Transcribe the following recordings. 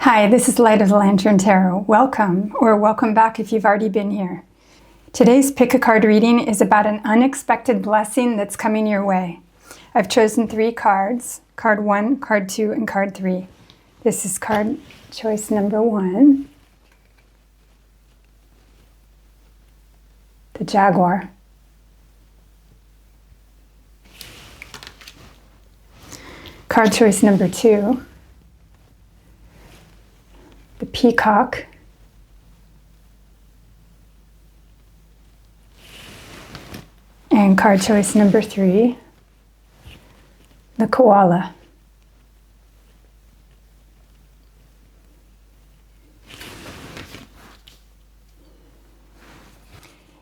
Hi, this is Light of the Lantern Tarot. Welcome, or welcome back if you've already been here. Today's pick a card reading is about an unexpected blessing that's coming your way. I've chosen 3 cards, card 1, card 2, and card 3. This is card choice number 1, the Jaguar. Card choice number 2, the Peacock. And card choice number 3, the Koala.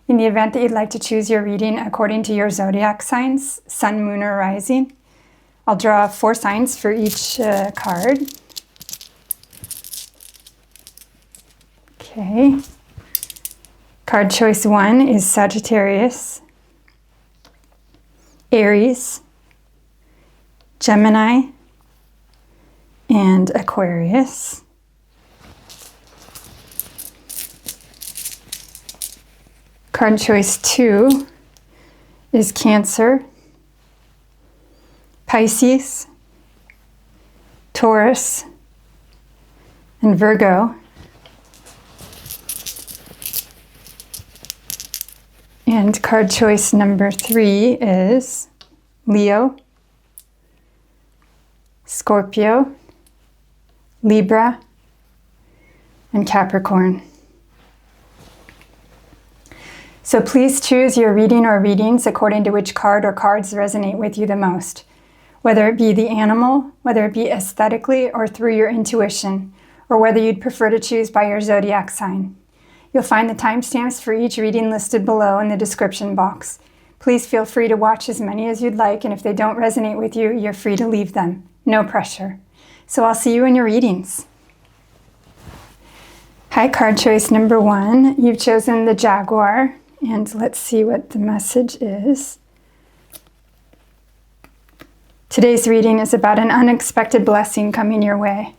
In the event that you'd like to choose your reading according to your zodiac signs, sun, moon, or rising, I'll draw 4 signs for each card. Okay. Card choice 1 is Sagittarius, Aries, Gemini, and Aquarius. Card choice 2 is Cancer, Pisces, Taurus, and Virgo. And card choice number 3 is Leo, Scorpio, Libra, and Capricorn. So please choose your reading or readings according to which card or cards resonate with you the most, whether it be the animal, whether it be aesthetically or through your intuition, or whether you'd prefer to choose by your zodiac sign. You'll find the timestamps for each reading listed below in the description box. Please feel free to watch as many as you'd like, and if they don't resonate with you, you're free to leave them. No pressure. So I'll see you in your readings. Hi, card choice number 1. You've chosen the Jaguar, and let's see what the message is. Today's reading is about an unexpected blessing coming your way.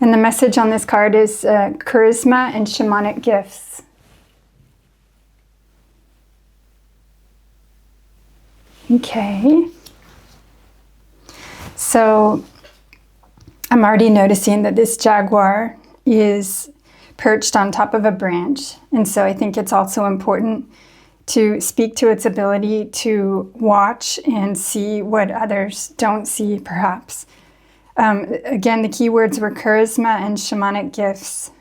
And the message on this card is charisma and shamanic gifts. Okay. So I'm already noticing that this Jaguar is perched on top of a branch. And so I think it's also important to speak to its ability to watch and see what others don't see, perhaps. Again, the key words were charisma and shamanic gifts.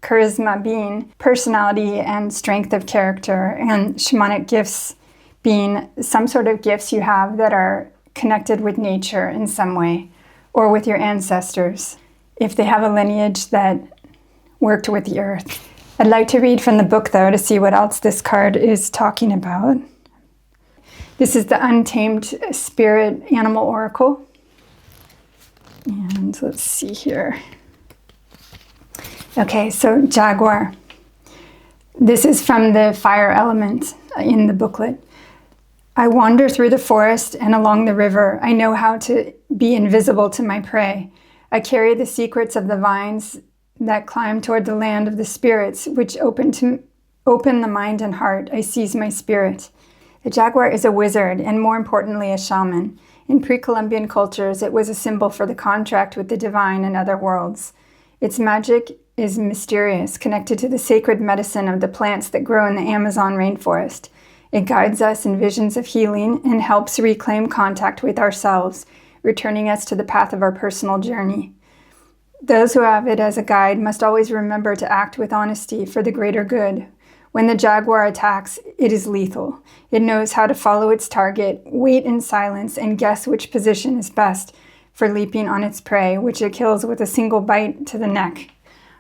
Charisma being personality and strength of character, and shamanic gifts being some sort of gifts you have that are connected with nature in some way, or with your ancestors, if they have a lineage that worked with the earth. I'd like to read from the book, though, to see what else this card is talking about. This is the Untamed Spirit Animal Oracle. And let's see here. Okay, so Jaguar. This is from the fire element in the booklet. I wander through the forest and along the river. I know how to be invisible to my prey. I carry the secrets of the vines that climb toward the land of the spirits, which open the mind and heart. I seize my spirit. The Jaguar is a wizard, and more importantly, a shaman. In pre-Columbian cultures, it was a symbol for the contract with the divine and other worlds. Its magic is mysterious, connected to the sacred medicine of the plants that grow in the Amazon rainforest. It guides us in visions of healing and helps reclaim contact with ourselves, returning us to the path of our personal journey. Those who have it as a guide must always remember to act with honesty for the greater good. When the Jaguar attacks, it is lethal. It knows how to follow its target, wait in silence, and guess which position is best for leaping on its prey, which it kills with a single bite to the neck.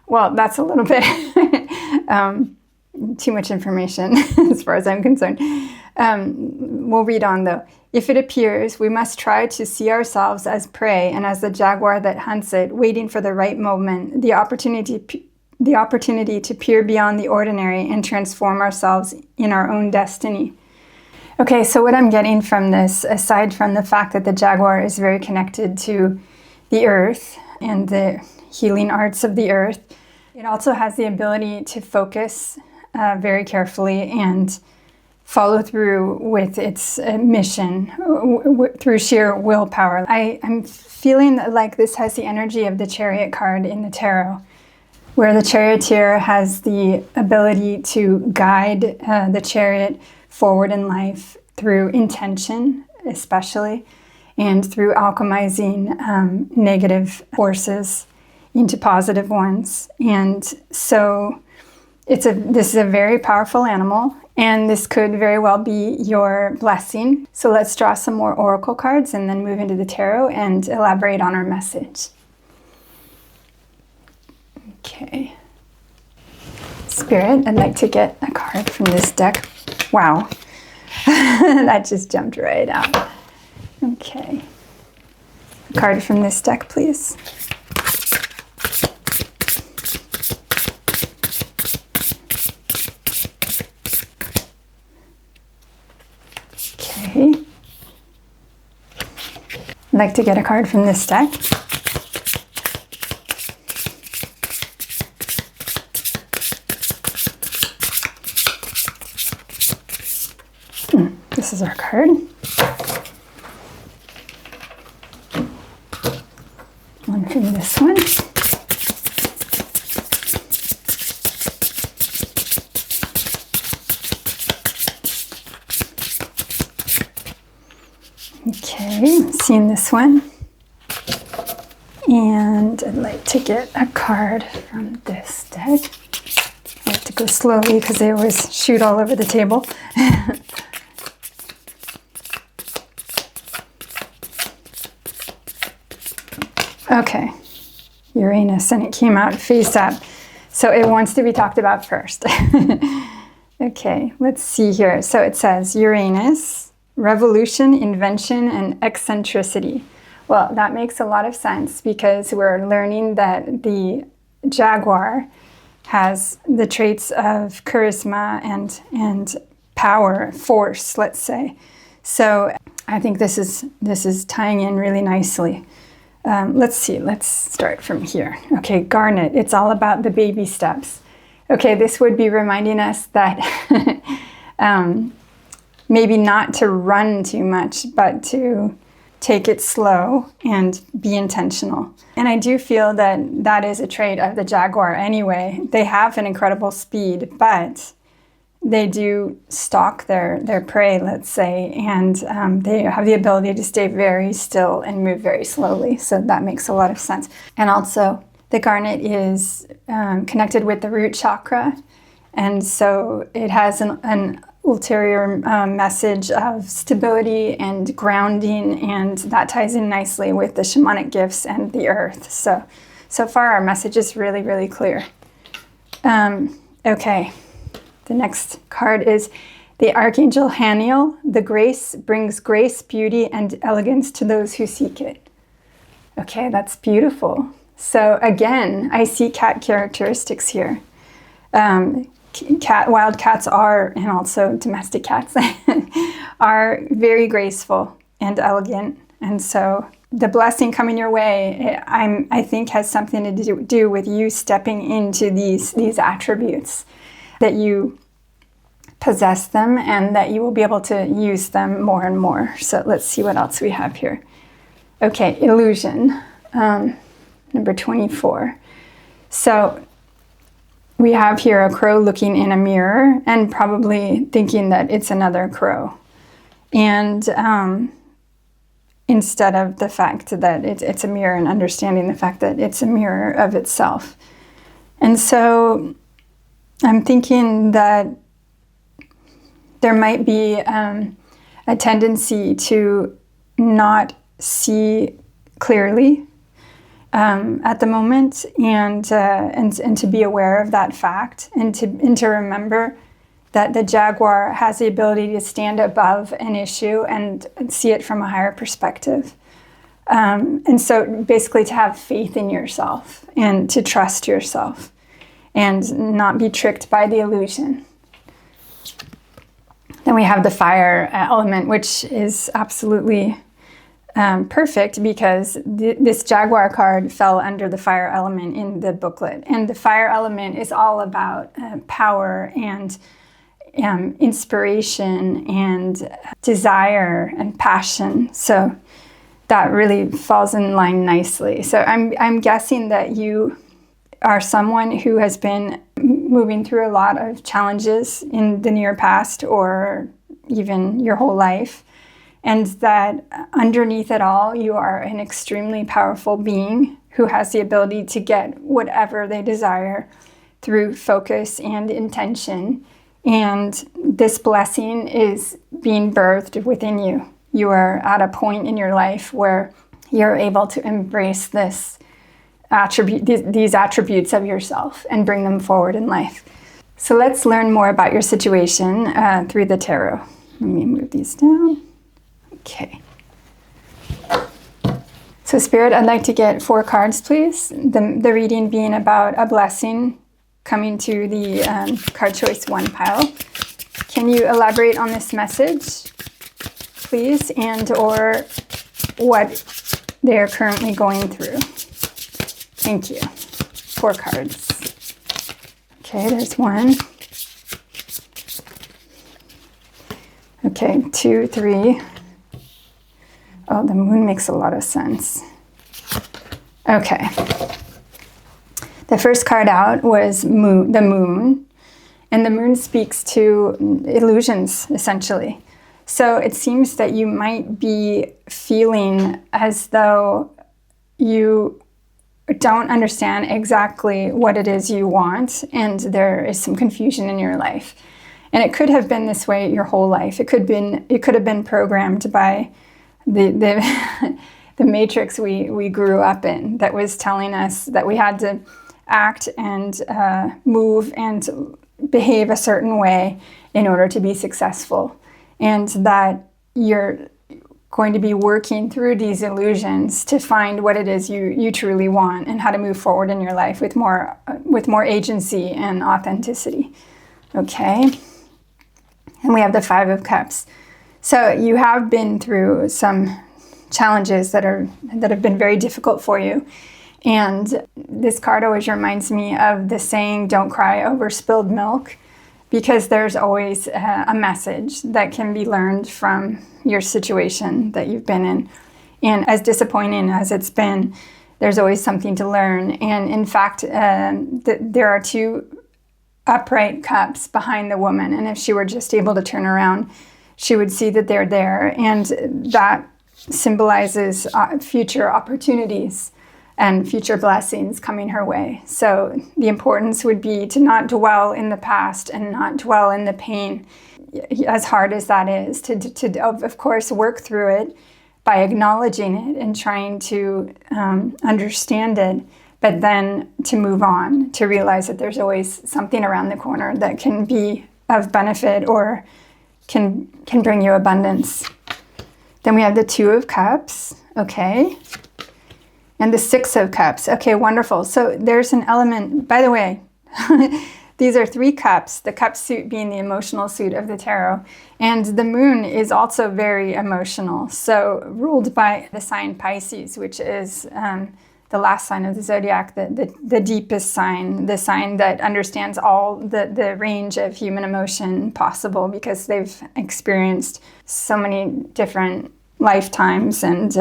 Well, that's a little bit too much information as far as I'm concerned. We'll read on, though. If it appears, we must try to see ourselves as prey and as the Jaguar that hunts it, waiting for the right moment, the opportunity to peer beyond the ordinary and transform ourselves in our own destiny. Okay, so what I'm getting from this, aside from the fact that the Jaguar is very connected to the earth and the healing arts of the earth. It also has the ability to focus very carefully and follow through with its mission through sheer willpower. I'm feeling like this has the energy of the Chariot card in the tarot, where the charioteer has the ability to guide the chariot forward in life through intention, especially, and through alchemizing negative forces into positive ones. And so this is a very powerful animal, and this could very well be your blessing. So let's draw some more oracle cards and then move into the tarot and elaborate on our message. Okay. Spirit, I'd like to get a card from this deck. Wow. That just jumped right out. Okay. A card from this deck, please. Okay. I'd like to get a card from this deck. This is our card. One from this one. Okay, seeing this one. And I'd like to get a card from this deck. I have to go slowly because they always shoot all over the table. Okay, Uranus, and it came out face up. So it wants to be talked about first. Okay, let's see here. So it says Uranus, revolution, invention, and eccentricity. Well, that makes a lot of sense because we're learning that the jaguar has the traits of charisma and power, force, let's say. So I think this is tying in really nicely. Let's see, let's start from here. Okay, Garnet, it's all about the baby steps. Okay, this would be reminding us that maybe not to run too much, but to take it slow and be intentional. And I do feel that that is a trait of the jaguar anyway. They have an incredible speed, but they do stalk their prey, let's say, and they have the ability to stay very still and move very slowly. So that makes a lot of sense. And also, the garnet is connected with the root chakra, and so it has an ulterior message of stability and grounding, and that ties in nicely with the shamanic gifts and the earth. So far, our message is really, really clear. Okay. The next card is the Archangel Haniel. The grace brings grace, beauty, and elegance to those who seek it. Okay, that's beautiful. So again, I see cat characteristics here. Wild cats are, and also domestic cats, are very graceful and elegant. And so the blessing coming your way, I think has something to do with you stepping into these attributes, that you possess them and that you will be able to use them more and more. So let's see what else we have here. Okay, illusion, number 24. So we have here a crow looking in a mirror and probably thinking that it's another crow. And instead of the fact that it's a mirror, and understanding the fact that it's a mirror of itself. And so I'm thinking that there might be a tendency to not see clearly at the moment, and to be aware of that fact, and to remember that the jaguar has the ability to stand above an issue and see it from a higher perspective. And so basically to have faith in yourself and to trust yourself and not be tricked by the illusion. Then we have the fire element, which is absolutely perfect because this Jaguar card fell under the fire element in the booklet. And the fire element is all about power and inspiration and desire and passion. So that really falls in line nicely. So I'm guessing that you are someone who has been moving through a lot of challenges in the near past or even your whole life. And that underneath it all, you are an extremely powerful being who has the ability to get whatever they desire through focus and intention. And this blessing is being birthed within you. You are at a point in your life where you're able to embrace these attributes of yourself and bring them forward in life. So let's learn more about your situation through the tarot. Let me move these down. Okay. So Spirit, I'd like to get 4 cards, please. The reading being about a blessing coming to the card choice 1 pile. Can you elaborate on this message, please, and or what they're currently going through? Thank you. 4 cards. Okay, there's 1. Okay, 2, 3. Oh, the moon makes a lot of sense. Okay. The first card out was the moon. And the moon speaks to illusions, essentially. So it seems that you might be feeling as though you don't understand exactly what it is you want, and there is some confusion in your life. And it could have been this way your whole life. It could have been programmed by the matrix we grew up in that was telling us that we had to act and move and behave a certain way in order to be successful, and that you're going to be working through these illusions to find what it is you truly want and how to move forward in your life with more agency and authenticity. Okay, and we have the 5 of Cups. So you have been through some challenges that have been very difficult for you. And this card always reminds me of the saying, don't cry over spilled milk, because there's always a message that can be learned from your situation that you've been in. And as disappointing as it's been, there's always something to learn. And in fact, there are 2 upright cups behind the woman. And if she were just able to turn around, she would see that they're there. And that symbolizes future opportunities and future blessings coming her way. So the importance would be to not dwell in the past and not dwell in the pain, as hard as that is, to of course work through it by acknowledging it and trying to understand it, but then to move on, to realize that there's always something around the corner that can be of benefit or can bring you abundance. Then we have the 2 of Cups, okay? And the 6 of Cups. Okay, wonderful. So there's an element, by the way, these are 3 cups, the cup suit being the emotional suit of the tarot. And the moon is also very emotional. So ruled by the sign Pisces, which is the last sign of the Zodiac, the deepest sign, the sign that understands all the range of human emotion possible because they've experienced so many different lifetimes and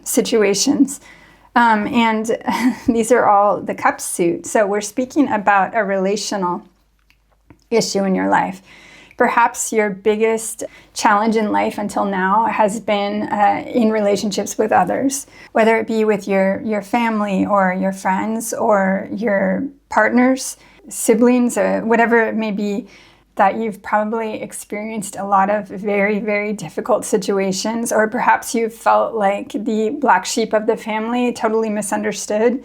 situations. And these are all the cup suit. So we're speaking about a relational issue in your life. Perhaps your biggest challenge in life until now has been in relationships with others, whether it be with your family or your friends or your partners, siblings, whatever it may be, that you've probably experienced a lot of very, very difficult situations, or perhaps you've felt like the black sheep of the family, totally misunderstood,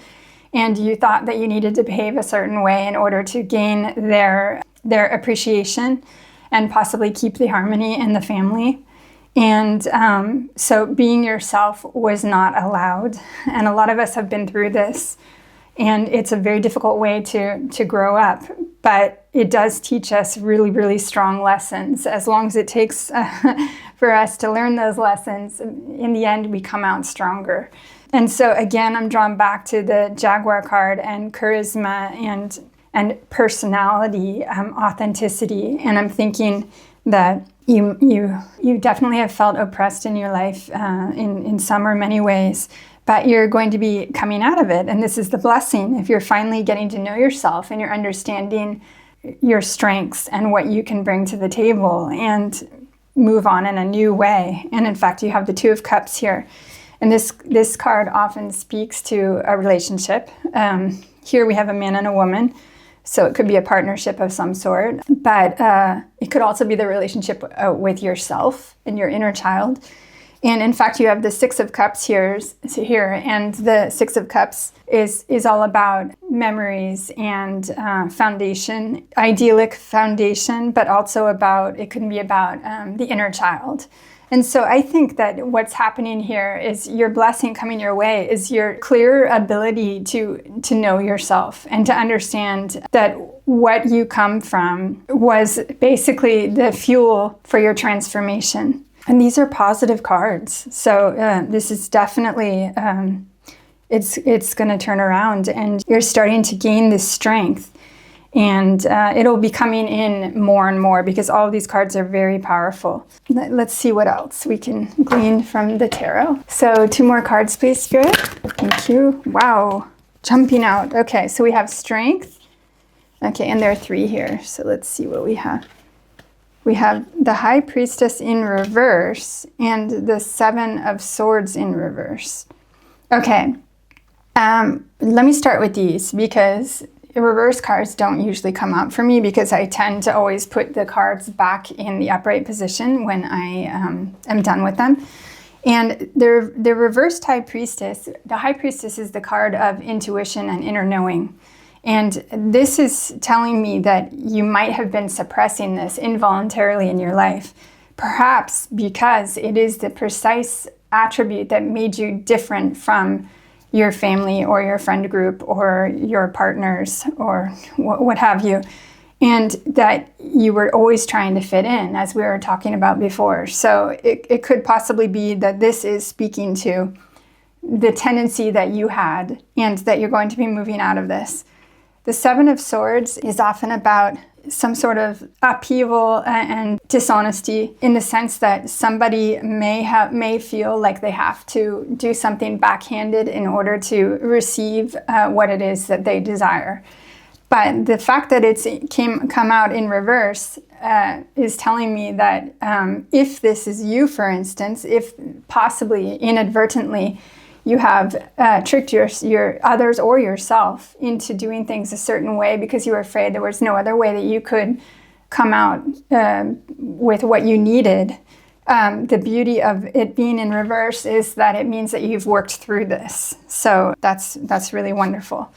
and you thought that you needed to behave a certain way in order to gain their appreciation and possibly keep the harmony in the family. And so being yourself was not allowed. And a lot of us have been through this. And it's a very difficult way to grow up. But it does teach us really, really strong lessons. As long as it takes for us to learn those lessons, in the end, we come out stronger. And so again, I'm drawn back to the Jaguar card and charisma and personality, authenticity. And I'm thinking that you definitely have felt oppressed in your life in some or many ways, but you're going to be coming out of it. And this is the blessing. If you're finally getting to know yourself and you're understanding your strengths and what you can bring to the table and move on in a new way. And in fact, you have the Two of Cups here. And this card often speaks to a relationship. Here we have a man and a woman. So it could be a partnership of some sort, but it could also be the relationship with yourself and your inner child. And in fact, you have the Six of Cups here, and the Six of Cups is all about memories and foundation, idyllic foundation, but also it can be about the inner child. And so I think that what's happening here is your blessing coming your way is your clear ability to know yourself and to understand that what you come from was basically the fuel for your transformation. And these are positive cards. So this is definitely, it's going to turn around and you're starting to gain this strength. And it'll be coming in more and more because all of these cards are very powerful. Let's see what else we can glean from the tarot. So 2 more cards, please, Spirit. Thank you. Wow. Jumping out. Okay, so we have strength. Okay, and there are 3 here. So let's see what we have. We have the High Priestess in reverse and the 7 of Swords in reverse. Okay, let me start with these because reverse cards don't usually come out for me because I tend to always put the cards back in the upright position when I am done with them. And the reversed High Priestess, the High Priestess is the card of intuition and inner knowing. And this is telling me that you might have been suppressing this involuntarily in your life, perhaps because it is the precise attribute that made you different from your family or your friend group or your partners or what have you, and that you were always trying to fit in, as we were talking about before. So it could possibly be that this is speaking to the tendency that you had and that you're going to be moving out of this. The 7 of Swords is often about some sort of upheaval and dishonesty in the sense that somebody may feel like they have to do something backhanded in order to receive what it is that they desire. But the fact that it's come out in reverse is telling me that if this is you, for instance, if possibly inadvertently you have tricked your others or yourself into doing things a certain way because you were afraid there was no other way that you could come out with what you needed. The beauty of it being in reverse is that it means that you've worked through this. So that's really wonderful.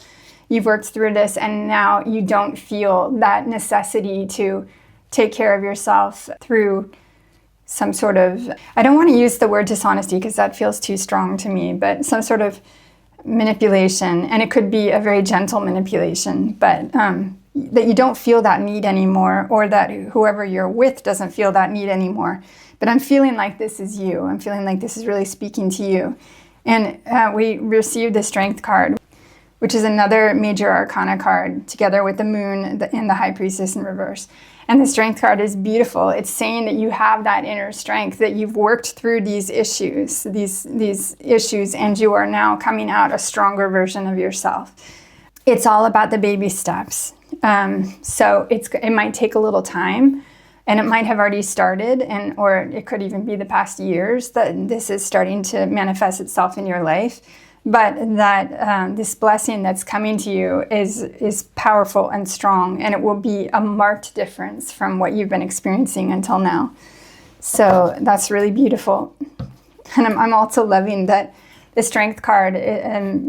You've worked through this and now you don't feel that necessity to take care of yourself through some sort of, I don't want to use the word dishonesty because that feels too strong to me, but some sort of manipulation. And it could be a very gentle manipulation, but that you don't feel that need anymore, or that whoever you're with doesn't feel that need anymore. But I'm feeling like this is you. I'm feeling like this is really speaking to you. And we received the Strength card, which is another major arcana card, together with the Moon and the High Priestess in reverse. And the Strength card is beautiful. It's saying that you have that inner strength, that you've worked through these issues, and you are now coming out a stronger version of yourself. It's all about the baby steps. So it might take a little time, and it might have already started, or it could even be the past years that this is starting to manifest itself in your life. But that this blessing that's coming to you is powerful and strong, and it will be a marked difference from what you've been experiencing until now. So that's really beautiful. And I'm also loving that the Strength card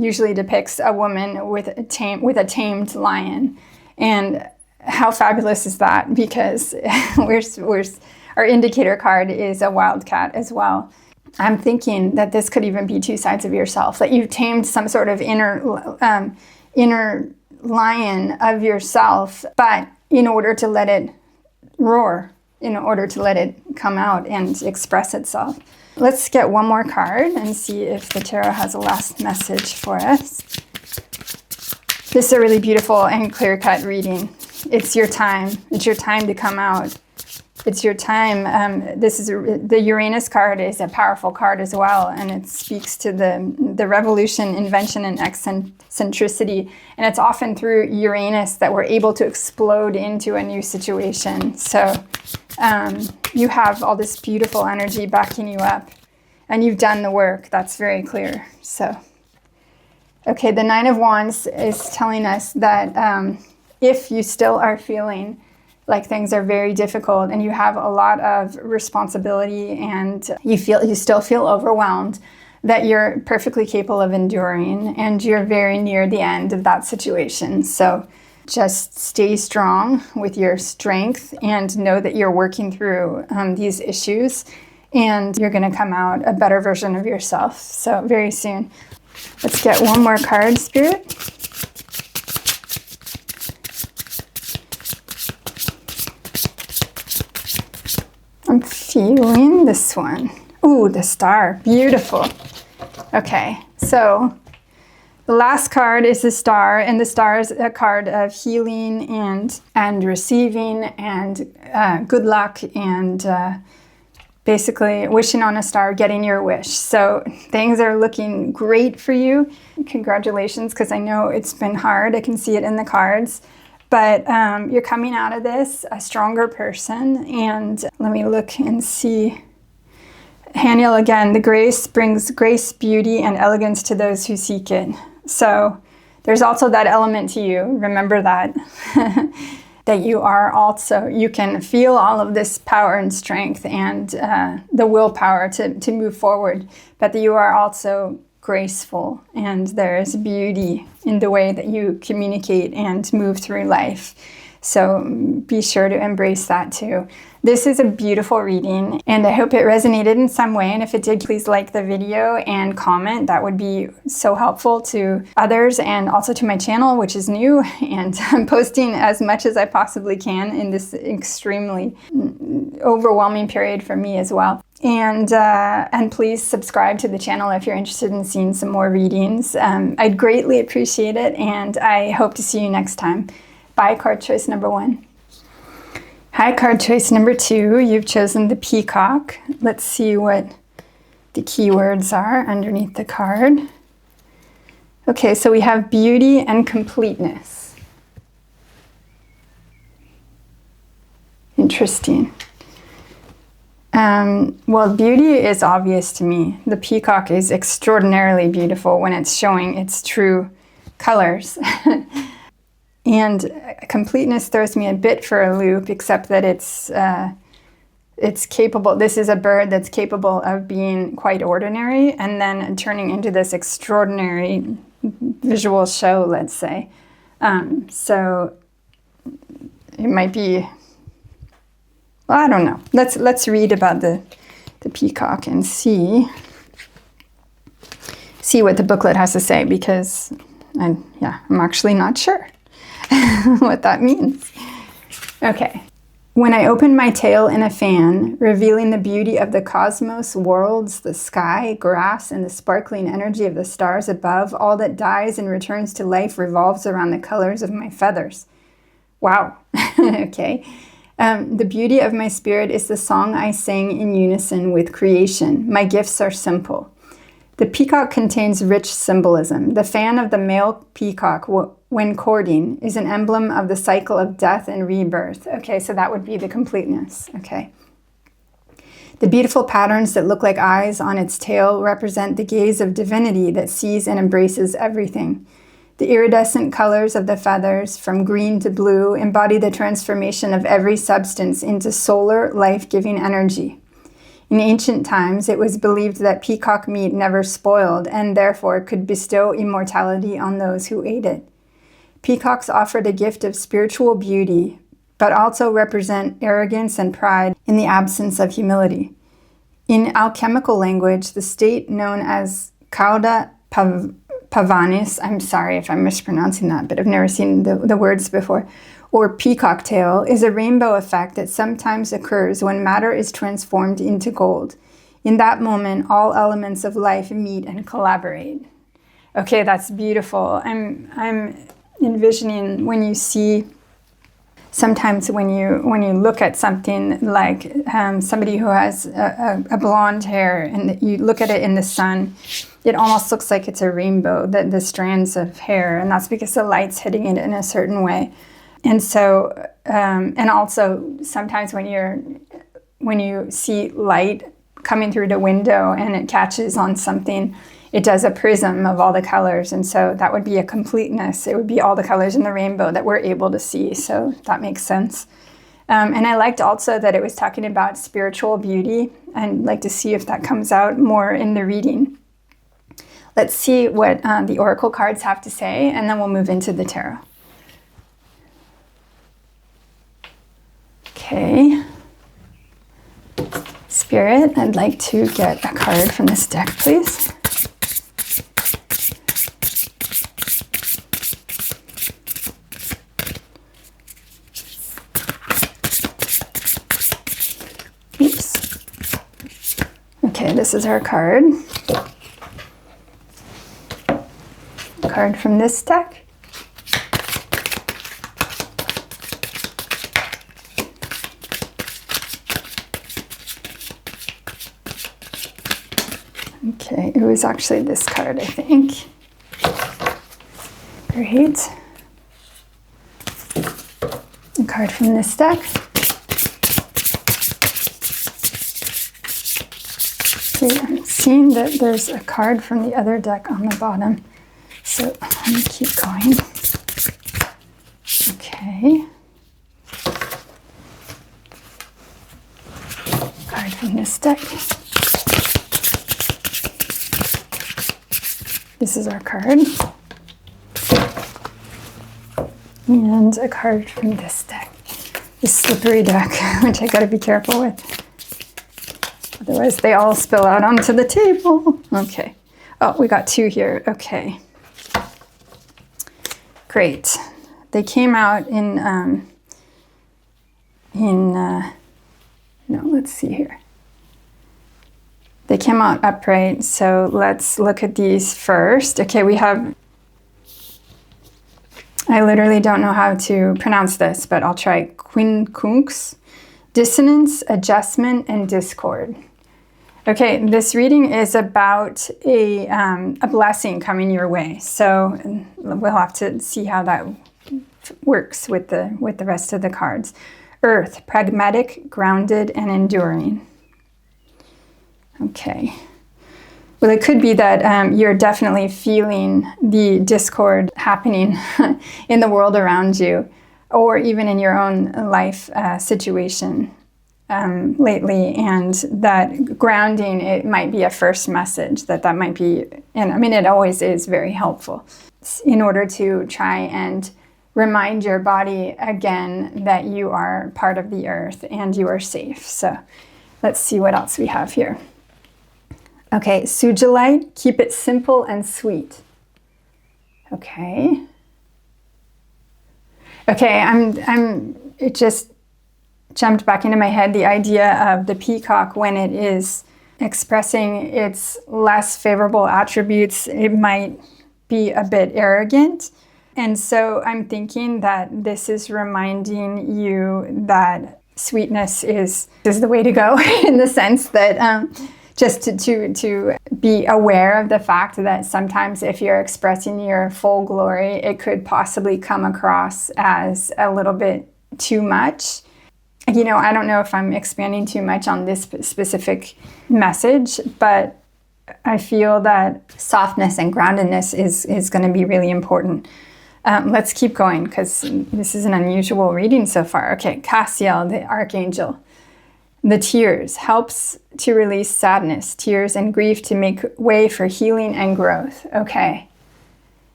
usually depicts a woman with a tamed lion. And how fabulous is that? Because our indicator card is a wildcat as well. I'm thinking that this could even be 2 sides of yourself, that you've tamed some sort of inner inner lion of yourself, but in order to let it roar, in order to let it come out and express itself. Let's get one more card and see if the tarot has a last message for us. This is a really beautiful and clear-cut reading. It's your time. It's your time to come out. It's your time. The Uranus card is a powerful card as well, and it speaks to the revolution, invention, and eccentricity. And it's often through Uranus that we're able to explode into a new situation. So you have all this beautiful energy backing you up, and you've done the work. That's very clear. So, okay, the Nine of Wands is telling us that if you still are feeling like things are very difficult and you have a lot of responsibility and you still feel overwhelmed, that you're perfectly capable of enduring and you're very near the end of that situation. So just stay strong with your strength and know that you're working through these issues, and you're going to come out a better version of yourself. So very soon. Let's get one more card, Spirit. I'm feeling this one. Ooh, the Star. Beautiful. Okay, so the last card is the Star, and the Star is a card of healing and receiving and good luck and basically wishing on a star, getting your wish. So things are looking great for you. Congratulations, because I know it's been hard. I can see it in the cards. But you're coming out of this a stronger person. And let me look and see. Haniel again, the grace brings grace, beauty, and elegance to those who seek it. So there's also that element to you. Remember that. That you can feel all of this power and strength and the willpower to move forward. But that you are also graceful, and there's beauty in the way that you communicate and move through life. So be sure to embrace that too. This is a beautiful reading, and I hope it resonated in some way. And if it did, please like the video and comment. That would be so helpful to others and also to my channel, which is new. And I'm posting as much as I possibly can in this extremely overwhelming period for me as well. And please subscribe to the channel if you're interested in seeing some more readings. I'd greatly appreciate it, and I hope to see you next time. Bye, card choice number 1. Hi, card choice number 2. You've chosen the Peacock. Let's see what the keywords are underneath the card. Okay, so we have beauty and completeness. Interesting. Well, beauty is obvious to me. The peacock is extraordinarily beautiful when it's showing its true colors. And completeness throws me a bit for a loop, except that it's capable. This is a bird that's capable of being quite ordinary and then turning into this extraordinary visual show, let's say. So it might be, well, I don't know. Let's read about the peacock and see what the booklet has to say, because I'm actually not sure what that means. Okay. When I open my tail in a fan, revealing the beauty of the cosmos, worlds, the sky, grass, and the sparkling energy of the stars above, all that dies and returns to life revolves around the colors of my feathers. Wow. Okay. The beauty of my spirit is the song I sing in unison with creation. My gifts are simple. The peacock contains rich symbolism. The fan of the male peacock, when courting, is an emblem of the cycle of death and rebirth. Okay, so that would be the completeness. Okay. The beautiful patterns that look like eyes on its tail represent the gaze of divinity that sees and embraces everything. The iridescent colors of the feathers, from green to blue, embody the transformation of every substance into solar, life-giving energy. In ancient times, it was believed that peacock meat never spoiled and therefore could bestow immortality on those who ate it. Peacocks offer the gift of spiritual beauty, but also represent arrogance and pride in the absence of humility. In alchemical language, the state known as cauda pavanis, I'm sorry if I'm mispronouncing that, but I've never seen the words before, or peacock tail, is a rainbow effect that sometimes occurs when matter is transformed into gold. In that moment, all elements of life meet and collaborate. Okay, that's beautiful. I'm envisioning when you see, sometimes when you look at something like somebody who has a blonde hair and you look at it in the sun, it almost looks like it's a rainbow, the strands of hair, and that's because the light's hitting it in a certain way. And so, and also sometimes when you see light coming through the window and it catches on something, it does a prism of all the colors. And so that would be a completeness. It would be all the colors in the rainbow that we're able to see. So that makes sense. And I liked also that it was talking about spiritual beauty. I'd like to see if that comes out more in the reading. Let's see what the oracle cards have to say, and then we'll move into the tarot. Okay. Spirit, I'd like to get a card from this deck, please. Oops. Okay, this is our card. Card from this deck. Okay, it was actually this card, I think. Great. A card from this deck. Okay, I'm seeing that there's a card from the other deck on the bottom. So I'm going to keep going. Okay. Card from this deck. This is our card. And a card from this deck. This slippery deck, which I gotta be careful with. Otherwise they all spill out onto the table. Okay. Oh, we got two here. Okay. Great. They came out no, let's see here. They came out upright, so let's look at these first. Okay, we have, I literally don't know how to pronounce this, but I'll try quincunx, dissonance, adjustment, and discord. Okay, this reading is about a blessing coming your way. So we'll have to see how that works with the rest of the cards. Earth, pragmatic, grounded, and enduring. Okay. Well, it could be that you're definitely feeling the discord happening in the world around you, or even in your own life situation lately, and that grounding, it might be a first message that might be, and I mean, it always is very helpful in order to try and remind your body again that you are part of the earth and you are safe. So let's see what else we have here. Okay, Sujilite, keep it simple and sweet. Okay. Okay, it just jumped back into my head, the idea of the peacock when it is expressing its less favorable attributes, it might be a bit arrogant. And so I'm thinking that this is reminding you that sweetness is the way to go in the sense that just to be aware of the fact that sometimes if you're expressing your full glory, it could possibly come across as a little bit too much. You know, I don't know if I'm expanding too much on this specific message, but I feel that softness and groundedness is going to be really important. Let's keep going because this is an unusual reading so far. Okay, Cassiel, the archangel. The tears helps to release sadness, tears and grief to make way for healing and growth. Okay.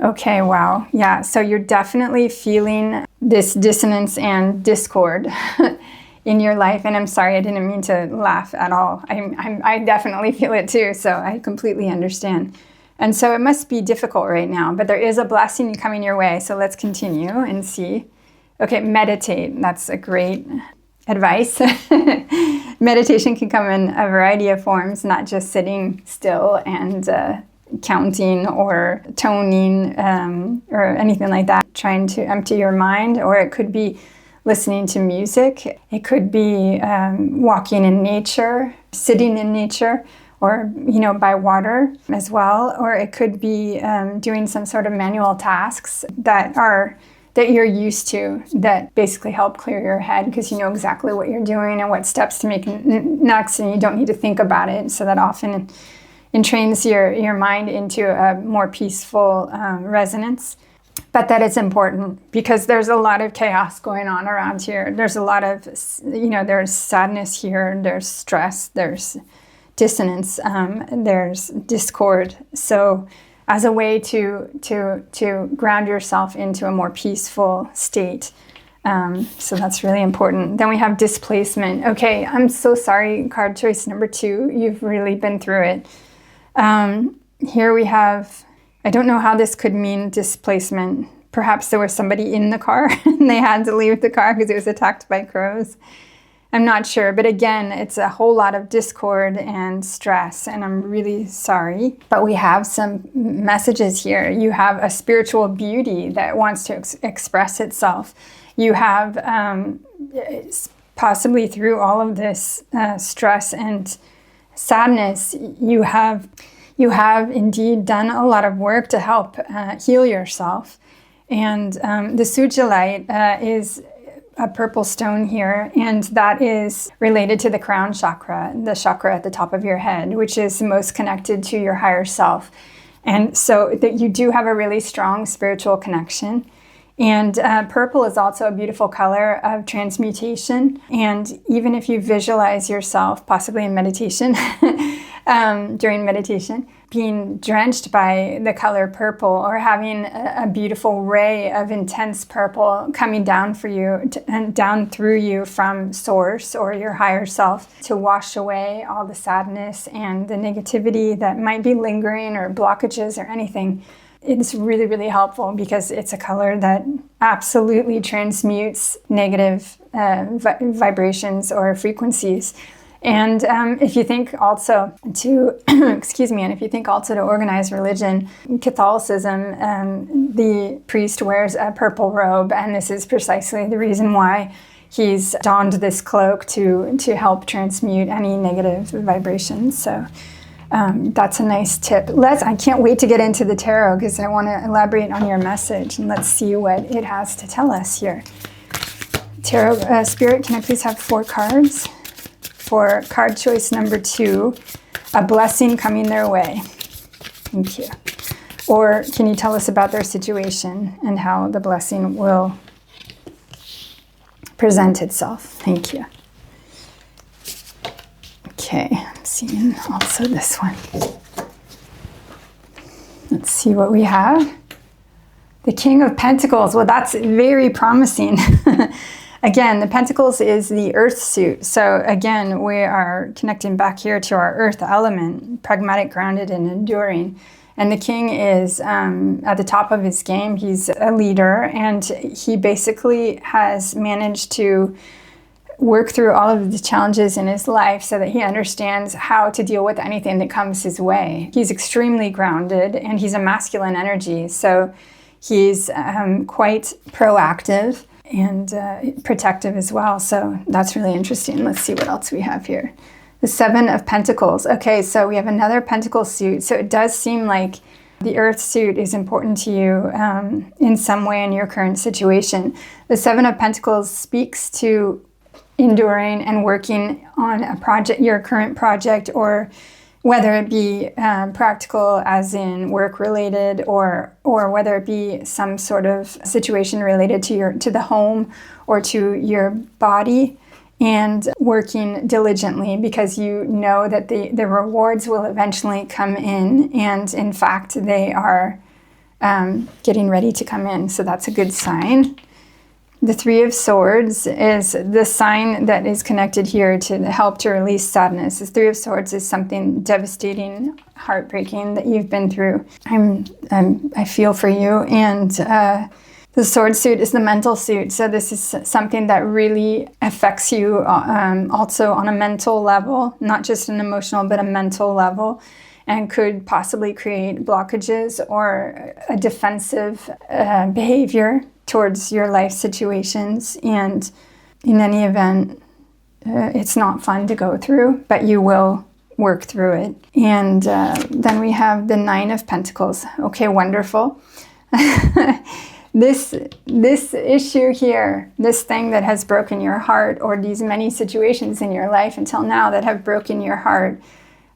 Okay, wow. Yeah, so you're definitely feeling this dissonance and discord in your life. And I'm sorry, I didn't mean to laugh at all. I definitely feel it too, so I completely understand. And so it must be difficult right now, but there is a blessing coming your way. So let's continue and see. Okay, meditate. That's a great advice. Meditation can come in a variety of forms, not just sitting still and counting or toning or anything like that, trying to empty your mind, or it could be listening to music. It could be walking in nature, sitting in nature, or by water as well, or it could be doing some sort of manual tasks that you're used to, that basically help clear your head because you know exactly what you're doing and what steps to make next, and you don't need to think about it. So that often entrains your mind into a more peaceful resonance. But that is important because there's a lot of chaos going on around here. There's a lot of, there's sadness here, there's stress, there's dissonance, there's discord. So as a way to ground yourself into a more peaceful state. So that's really important. Then we have displacement. Okay, I'm so sorry, card choice number 2. You've really been through it. Here we have, I don't know how this could mean displacement. Perhaps there was somebody in the car and they had to leave the car because it was attacked by crows. I'm not sure, but again, it's a whole lot of discord and stress, and I'm really sorry. But we have some messages here. You have a spiritual beauty that wants to express itself. You have, possibly through all of this stress and sadness, you have indeed done a lot of work to help heal yourself. And the sujilite is a purple stone here, and that is related to the crown chakra, the chakra at the top of your head, which is most connected to your higher self. And so that you do have a really strong spiritual connection. And purple is also a beautiful color of transmutation. And even if you visualize yourself, possibly in meditation, during meditation, being drenched by the color purple, or having a beautiful ray of intense purple coming down for you and down through you from source or your higher self to wash away all the sadness and the negativity that might be lingering or blockages or anything. It's really, really helpful because it's a color that absolutely transmutes negative vibrations or frequencies. And if you think also to, and if you think also to organized religion, Catholicism, the priest wears a purple robe, and this is precisely the reason why he's donned this cloak to help transmute any negative vibrations. So that's a nice tip. I can't wait to get into the tarot because I want to elaborate on your message, and let's see what it has to tell us here. Tarot Spirit, can I please have 4 cards? For card choice number 2, a blessing coming their way. Thank you. Or can you tell us about their situation and how the blessing will present itself? Thank you. Okay, I'm seeing also this one. Let's see what we have. The King of Pentacles. Well, that's very promising. Again, the Pentacles is the earth suit. So again, we are connecting back here to our earth element, pragmatic, grounded, and enduring. And the King is at the top of his game. He's a leader, and he basically has managed to work through all of the challenges in his life so that he understands how to deal with anything that comes his way. He's extremely grounded, and he's a masculine energy. So he's quite proactive and protective as well. So that's really interesting. Let's see what else we have here. The 7 of Pentacles. Okay, so we have another Pentacle suit. So it does seem like the Earth suit is important to you in some way in your current situation. The 7 of Pentacles speaks to enduring and working on a project, your current project, or whether it be practical as in work related, or whether it be some sort of situation related to the home or to your body, and working diligently because you know that the rewards will eventually come in, and in fact they are getting ready to come in. So that's a good sign. The Three of Swords is the sign that is connected here to help to release sadness. The Three of Swords is something devastating, heartbreaking that you've been through. I feel for you. And the sword suit is the mental suit. So this is something that really affects you also on a mental level, not just an emotional, but a mental level, and could possibly create blockages or a defensive behavior towards your life situations. And in any event, it's not fun to go through, but you will work through it. And then we have the Nine of Pentacles. Okay, wonderful. This issue here, this thing that has broken your heart, or these many situations in your life until now that have broken your heart,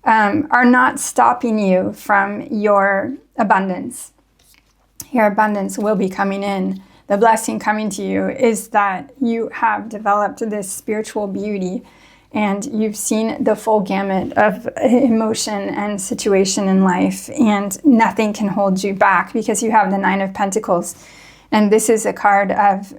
are not stopping you from your abundance. Your abundance will be coming in. The blessing coming to you is that you have developed this spiritual beauty, and you've seen the full gamut of emotion and situation in life, and nothing can hold you back because you have the Nine of Pentacles. And this is a card of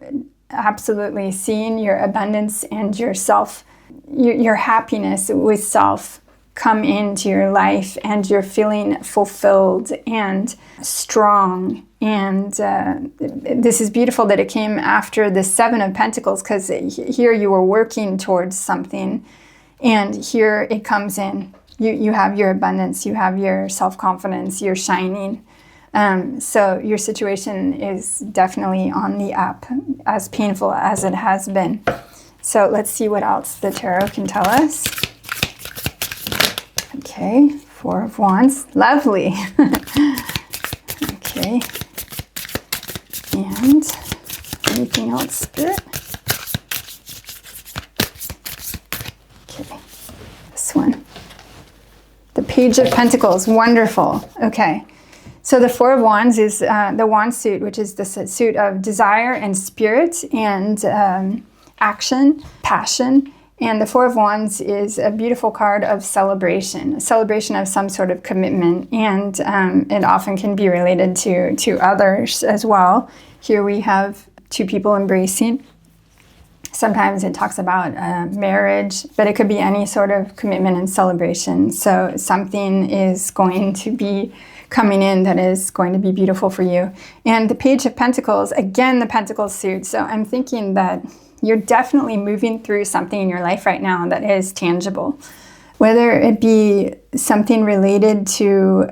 absolutely seeing your abundance and yourself, your happiness with self come into your life, and you're feeling fulfilled and strong. And this is beautiful that it came after the Seven of Pentacles, because here you were working towards something, and here it comes in. You have your abundance, you have your self-confidence, you're shining. So your situation is definitely on the up, as painful as it has been. So let's see what else the tarot can tell us. Okay, Four of Wands. Lovely. Okay. And anything else, Spirit? Okay, this one. The Page of Pentacles. Wonderful. Okay. So the Four of Wands is the wand suit, which is the suit of desire and spirit and action, passion. And the Four of Wands is a beautiful card of celebration, a celebration of some sort of commitment. And it often can be related to others as well. Here we have two people embracing. Sometimes it talks about marriage, but it could be any sort of commitment and celebration. So something is going to be coming in that is going to be beautiful for you. And the Page of Pentacles, again, the Pentacles suit. So I'm thinking that you're definitely moving through something in your life right now that is tangible. Whether it be something related to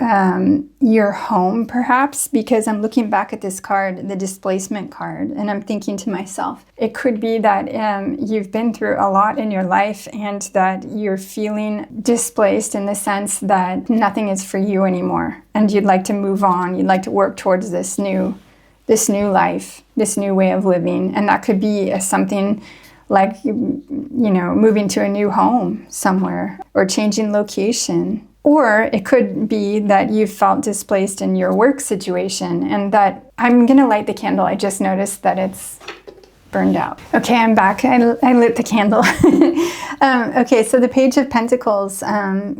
your home, perhaps, because I'm looking back at this card, the displacement card, and I'm thinking to myself, it could be that you've been through a lot in your life and that you're feeling displaced in the sense that nothing is for you anymore, and you'd like to move on, you'd like to work towards this new life, this new way of living. And that could be something like, moving to a new home somewhere or changing location. Or it could be that you felt displaced in your work situation, and that I'm going to light the candle. I just noticed that it's burned out. Okay, I'm back. I lit the candle. Okay, so the Page of Pentacles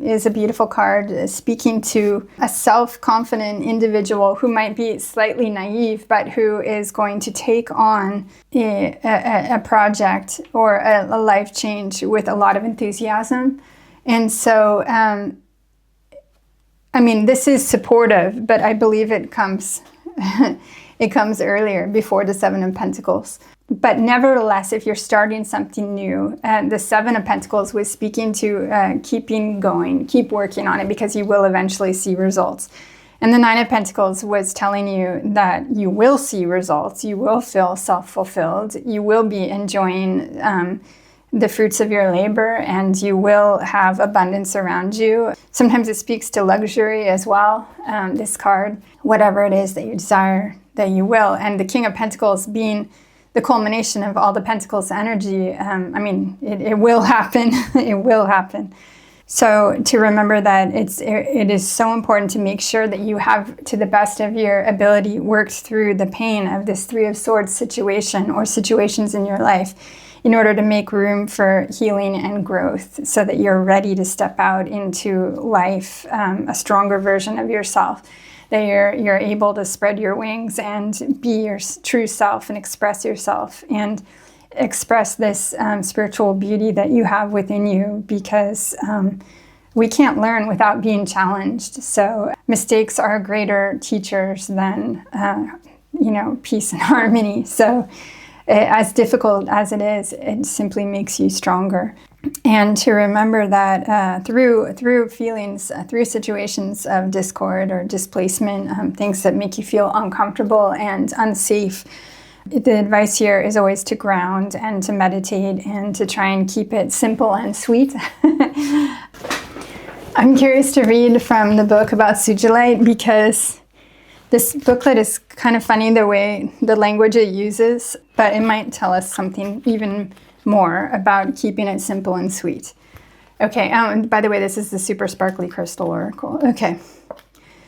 is a beautiful card speaking to a self-confident individual who might be slightly naive, but who is going to take on a project or a life change with a lot of enthusiasm. And so, this is supportive, but I believe it comes it comes earlier, before the Seven of Pentacles. But nevertheless, if you're starting something new, the Seven of Pentacles was speaking to keeping going, keep working on it, because you will eventually see results. And the Nine of Pentacles was telling you that you will see results, you will feel self-fulfilled, you will be enjoying the fruits of your labor, and you will have abundance around you. Sometimes it speaks to luxury as well, this card. Whatever it is that you desire, that you will. And the King of Pentacles being the culmination of all the Pentacles energy, it will happen. It will happen. So to remember that it is so important to make sure that you have, to the best of your ability, worked through the pain of this Three of Swords situation or situations in your life in order to make room for healing and growth, so that you're ready to step out into life, a stronger version of yourself. that you're able to spread your wings and be your true self and express yourself and express this spiritual beauty that you have within you, because we can't learn without being challenged. So mistakes are greater teachers than, peace and harmony. So as difficult as it is, it simply makes you stronger. And to remember that through feelings, through situations of discord or displacement, things that make you feel uncomfortable and unsafe, the advice here is always to ground and to meditate and to try and keep it simple and sweet. I'm curious to read from the book about Sugilite, because this booklet is kind of funny the way the language it uses, but it might tell us something even more about keeping it simple and sweet. Okay, and by the way, this is the super sparkly crystal oracle. Okay.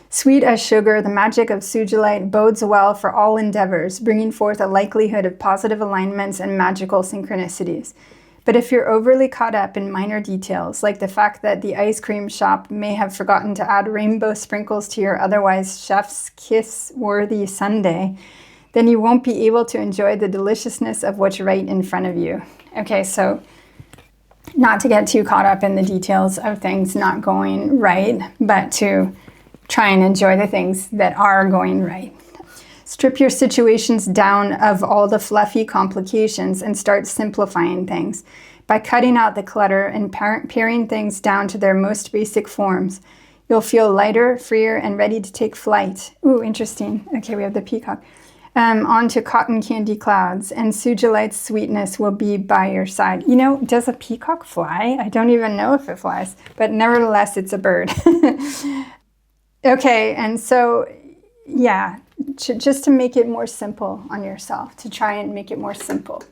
Sweet as sugar, the magic of Sugilite bodes well for all endeavors, bringing forth a likelihood of positive alignments and magical synchronicities. But if you're overly caught up in minor details, like the fact that the ice cream shop may have forgotten to add rainbow sprinkles to your otherwise chef's kiss-worthy sundae, then you won't be able to enjoy the deliciousness of what's right in front of you. Okay, so not to get too caught up in the details of things not going right, but to try and enjoy the things that are going right. Strip your situations down of all the fluffy complications and start simplifying things. By cutting out the clutter and paring things down to their most basic forms, you'll feel lighter, freer, and ready to take flight. Ooh, interesting. Okay, we have the peacock. Onto cotton candy clouds, and Sugilite's sweetness will be by your side. Does a peacock fly? I don't even know if it flies, but nevertheless, it's a bird. Okay, and so, yeah, just to make it more simple on yourself, to try and make it more simple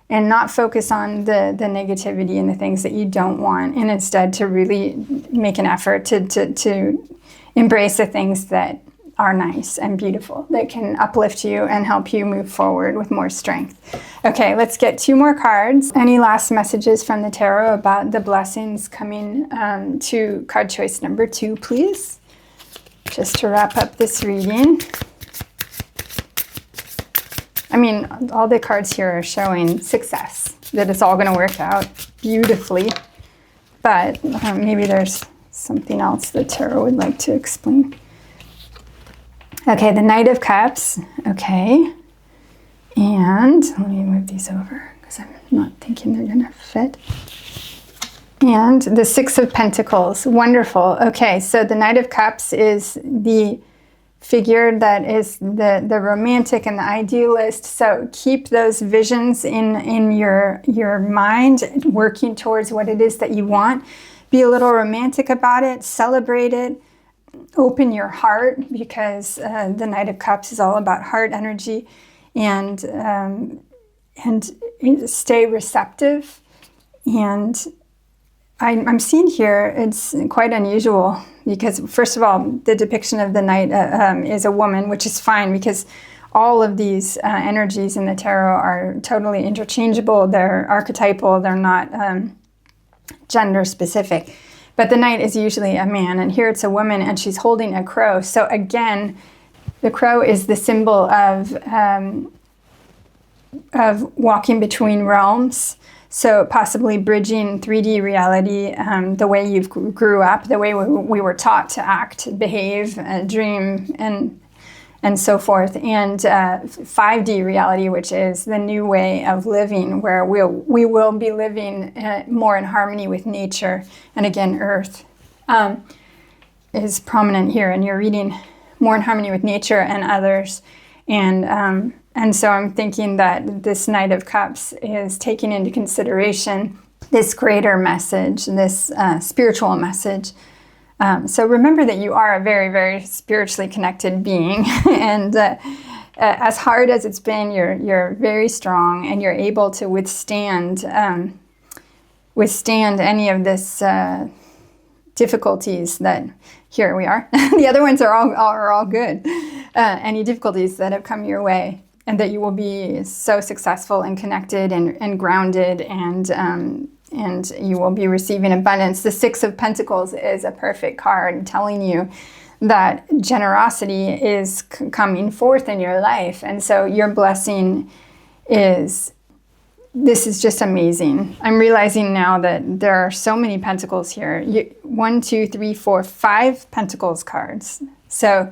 and not focus on the negativity and the things that you don't want, and instead to really make an effort to embrace the things that are nice and beautiful, that can uplift you and help you move forward with more strength. Okay, let's get 2 more cards. Any last messages from the tarot about the blessings coming to card choice number 2, please? Just to wrap up this reading. I mean, all the cards here are showing success, that it's all going to work out beautifully. But maybe there's something else the tarot would like to explain. Okay, the Knight of Cups. Okay. And let me move these over because I'm not thinking they're going to fit. And the Six of Pentacles. Wonderful. Okay, so the Knight of Cups is the figure that is the romantic and the idealist. So keep those visions in your mind, working towards what it is that you want. Be a little romantic about it. Celebrate it. Open your heart, because the Knight of Cups is all about heart energy, and stay receptive. And I'm seeing here, it's quite unusual, because first of all, the depiction of the knight is a woman, which is fine, because all of these energies in the tarot are totally interchangeable. They're archetypal. They're not gender specific. But the knight is usually a man, and here it's a woman, and she's holding a crow. So again, the crow is the symbol of walking between realms. So possibly bridging 3D reality, the way you grew up, the way we were taught to act, behave, dream, and so forth, and 5D reality, which is the new way of living, where we will be living more in harmony with nature. And again, Earth is prominent here, and you're reading more in harmony with nature and others. And so I'm thinking that this Knight of Cups is taking into consideration this greater message, this spiritual message. So remember that you are a very, very spiritually connected being. And as hard as it's been, you're very strong, and you're able to withstand any of this difficulties that, here we are. The other ones are all good. Any difficulties that have come your way. And that you will be so successful and connected and grounded, and you will be receiving abundance. The Six of Pentacles is a perfect card telling you that generosity is coming forth in your life. And so your blessing is, this is just amazing. I'm realizing now that there are so many pentacles here. 1, 2, 3, 4, 5 pentacles cards. So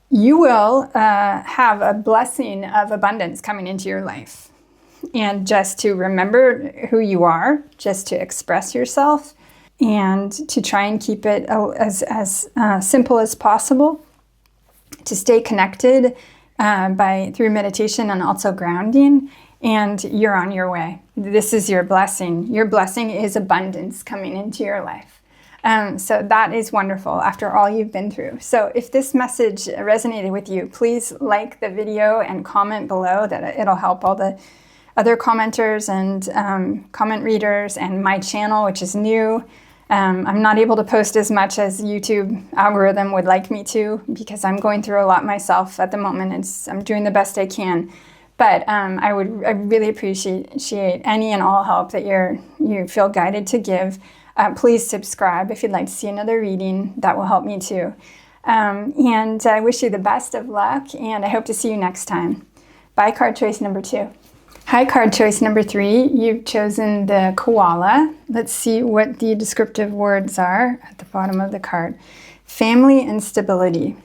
you will have a blessing of abundance coming into your life. And just to remember who you are, just to express yourself, and to try and keep it as simple as possible, to stay connected through meditation and also grounding, and you're on your way. This is your blessing. Your blessing is abundance coming into your life. So that is wonderful after all you've been through. So if this message resonated with you, please like the video and comment below. That it'll help all the other commenters and comment readers and my channel, which is new. I'm not able to post as much as YouTube algorithm would like me to, because I'm going through a lot myself at the moment. I'm doing the best I can. But I really appreciate any and all help that you feel guided to give. Please subscribe if you'd like to see another reading. That will help me too. And I wish you the best of luck, and I hope to see you next time. Bye, card choice number 2. Hi, card choice number 3. You've chosen the koala. Let's see what the descriptive words are at the bottom of the card. Family and stability.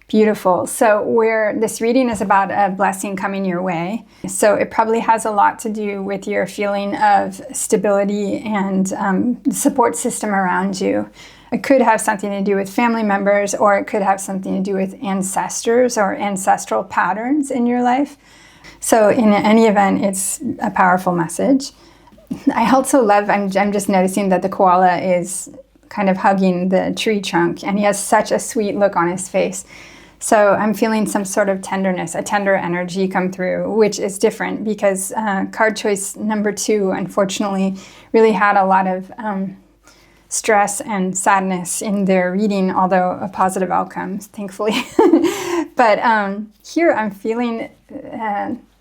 Beautiful. So where this reading is about a blessing coming your way. So it probably has a lot to do with your feeling of stability and the support system around you. It could have something to do with family members, or it could have something to do with ancestors or ancestral patterns in your life. So in any event, it's a powerful message. I also love, I'm just noticing that the koala is kind of hugging the tree trunk, and he has such a sweet look on his face. So I'm feeling some sort of tenderness, a tender energy come through, which is different because card choice number 2, unfortunately, really had a lot of stress and sadness in their reading, although a positive outcome, thankfully. But here I'm feeling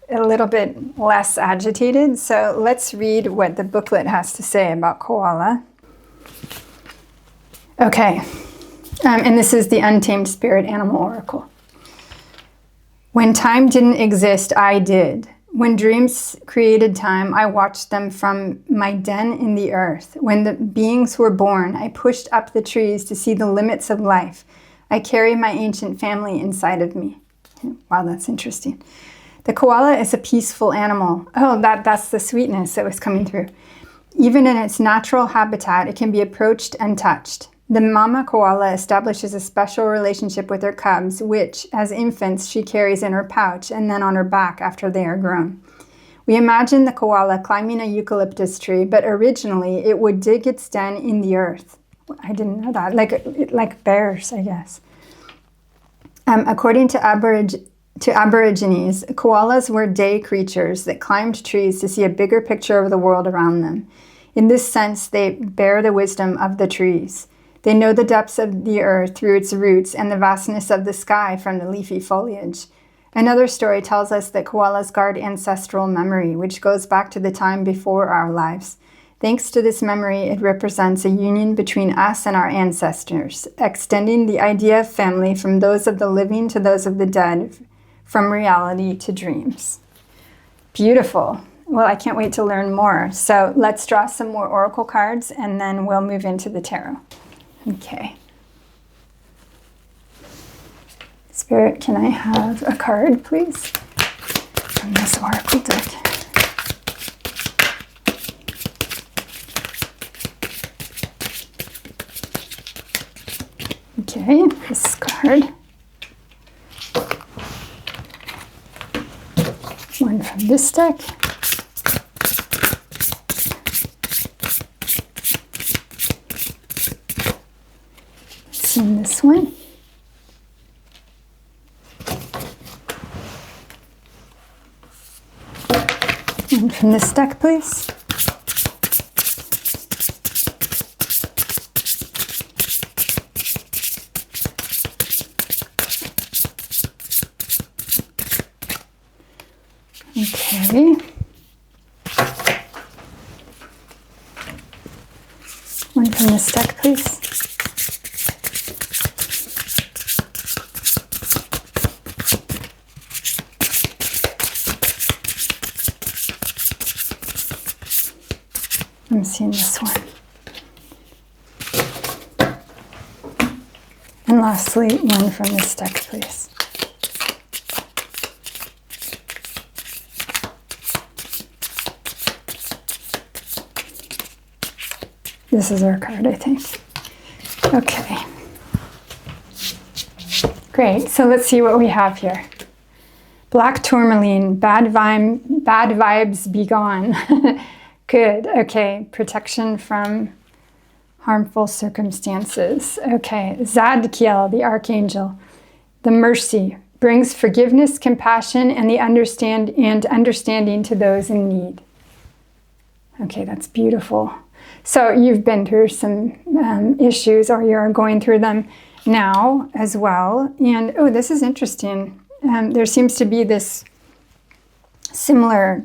a little bit less agitated. So let's read what the booklet has to say about koala. Okay. And this is the Untamed Spirit Animal Oracle. When time didn't exist, I did. When dreams created time, I watched them from my den in the earth. When the beings were born, I pushed up the trees to see the limits of life. I carry my ancient family inside of me. Wow, that's interesting. The koala is a peaceful animal. Oh, that's the sweetness that was coming through. Even in its natural habitat, it can be approached and touched. The mama koala establishes a special relationship with her cubs, which, as infants, she carries in her pouch and then on her back after they are grown. We imagine the koala climbing a eucalyptus tree, but originally it would dig its den in the earth. I didn't know that. Like bears, I guess. According to Aborigines, koalas were day creatures that climbed trees to see a bigger picture of the world around them. In this sense, they bear the wisdom of the trees. They know the depths of the earth through its roots and the vastness of the sky from the leafy foliage. Another story tells us that koalas guard ancestral memory, which goes back to the time before our lives. Thanks to this memory, it represents a union between us and our ancestors, extending the idea of family from those of the living to those of the dead, from reality to dreams. Beautiful. Well, I can't wait to learn more. So let's draw some more oracle cards, and then we'll move into the tarot. Okay. Spirit, can I have a card, please, from this oracle deck? Okay, this card. One from this deck. And this one. And from this deck, please. Okay. One from this deck, please. I'm seeing this one. And lastly, one from this deck, please. This is our card, I think. Okay. Great, so let's see what we have here. Black tourmaline, bad vibes be gone. Good, okay, protection from harmful circumstances. Okay, Zadkiel, the archangel, the mercy, brings forgiveness, compassion, and the understanding to those in need. Okay, that's beautiful. So you've been through some issues, or you're going through them now as well. And oh, this is interesting. There seems to be this similar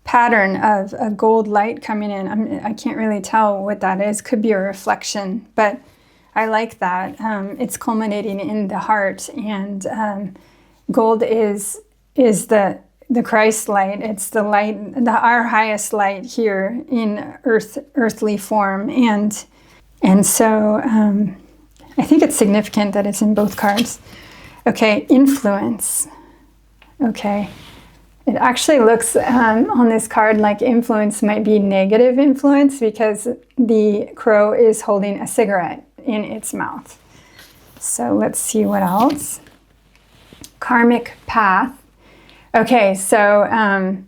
pattern of a gold light coming in. I can't really tell what that is. Could be a reflection, but I like that. It's culminating in the heart, and gold is the Christ light. It's the light, our highest light here in earthly form, and so I think it's significant that it's in both cards. Okay, influence. Okay. It actually looks on this card like influence might be negative influence, because the crow is holding a cigarette in its mouth. So let's see what else. Karmic path. Okay, so, and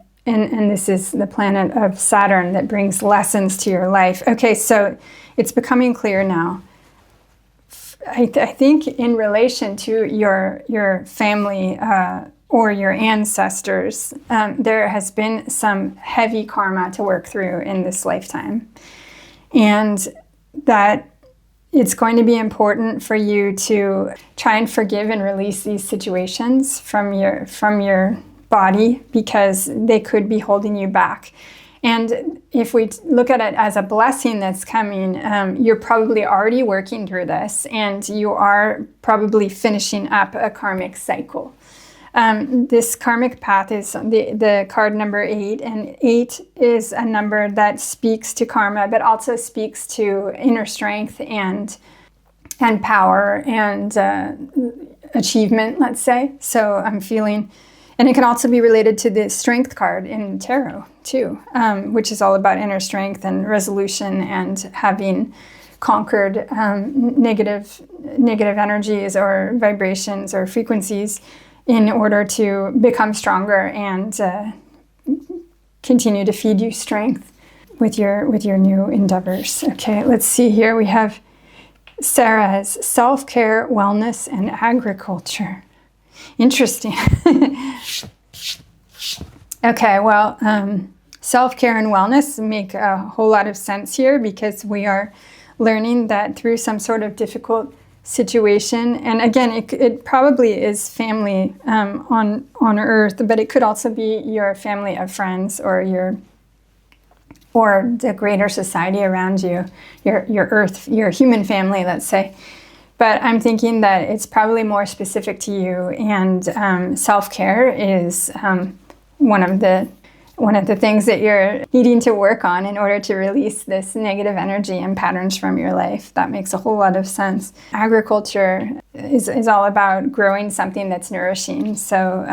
this is the planet of Saturn that brings lessons to your life. Okay, so it's becoming clear now. I think in relation to your family, or your ancestors, there has been some heavy karma to work through in this lifetime. And that it's going to be important for you to try and forgive and release these situations from your body, because they could be holding you back. And if we look at it as a blessing that's coming, you're probably already working through this, and you are probably finishing up a karmic cycle. This karmic path is the card number 8, and 8 is a number that speaks to karma, but also speaks to inner strength and power and achievement, let's say. So I'm feeling, and it can also be related to the strength card in tarot too, which is all about inner strength and resolution and having conquered negative energies or vibrations or frequencies in order to become stronger and continue to feed you strength with your new endeavors. Okay, let's see here. We have Sara's self-care, wellness, and agriculture. Interesting. Okay, well, self-care and wellness make a whole lot of sense here, because we are learning that through some sort of difficult situation, and again, it probably is family on Earth, but it could also be your family of friends, or the greater society around you, your Earth, your human family, let's say. But I'm thinking that it's probably more specific to you, and self-care is one of the things that you're needing to work on in order to release this negative energy and patterns from your life. That makes a whole lot of sense. Agriculture is all about growing something that's nourishing. So